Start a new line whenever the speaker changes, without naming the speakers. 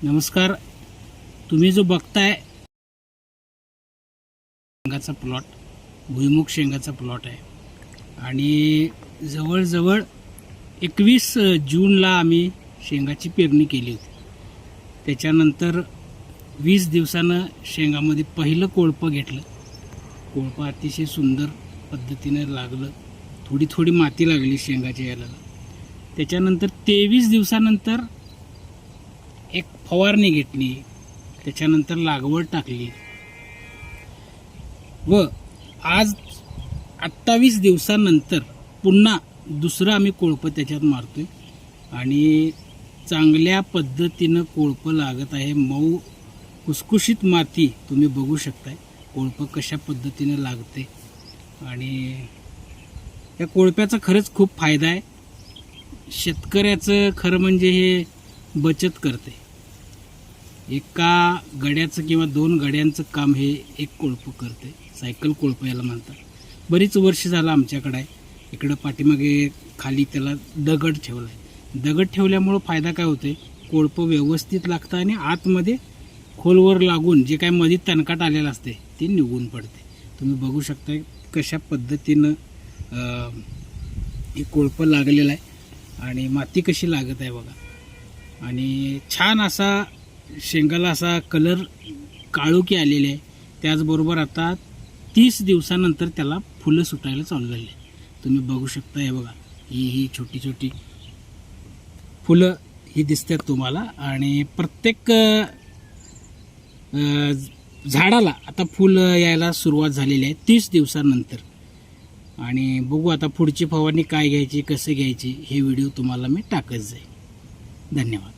नमस्कार. तुम्ही जो बघताय शेंगाचा प्लॉट, भुईमुग शेंगाचा प्लॉट आहे आणि जवळजवळ 21 जूनला आम्ही शेंगाची पेरणी केली होती. त्याच्यानंतर 20 दिवसानं शेंगामध्ये पहिलं कोळपं घेतलं. कोळपं अतिशय सुंदर पद्धतीने लागलं. थोडी थोडी माती लागली शेंगाच्या याला. त्याच्यानंतर 23 दिवसानंतर एक फवारणी घेतली. त्याच्यानंतर लागवड टाकली व आज 28 दिवसानंतर पुन्हा दुसरं आम्ही कोळपं त्याच्यात मारतोय आणि चांगल्या पद्धतीनं कोळपं लागत आहे. मऊ खुसखुशीत माती तुम्ही बघू शकताय. कोळपं कशा पद्धतीनं लागते आणि या कोळप्याचा खरंच खूप फायदा आहे. शेतकऱ्याचं खरं म्हणजे हे बचत करते. एका गड्याचं किंवा 2 गड्यांचं काम हे एक कोळपं करते. सायकल कोळपं याला म्हणतात. बरीच वर्ष झालं आमच्याकडे आहे. इकडं पाठीमागे खाली त्याला दगड ठेवला आहे. दगड ठेवल्यामुळं फायदा काय होते, कोळपं व्यवस्थित लागतं आणि आतमध्ये खोलवर लागून जे काय मध्ये तणकाट आलेलं असते ते निघून पडते. तुम्ही बघू शकता कशा पद्धतीनं हे कोळपं लागलेलं आहे आणि माती कशी लागत आहे बघा. आणि छान असा शेंगाला असा कलर काळोखी आलेले आहे. त्याचबरोबर आता 30 दिवसानंतर त्याला फुलं सुटायला चालू झाली. तुम्ही बघू शकता. हे बघा, ही छोटी छोटी फुलं ही दिसतात तुम्हाला आणि प्रत्येक झाडाला आता फुल यायला सुरुवात झालेली आहे 30 दिवसानंतर. आणि बघू आता पुढची फवारणी काय घ्यायची, कसं घ्यायची, हे व्हिडिओ तुम्हाला मी टाकत जाईल. धन्यवाद.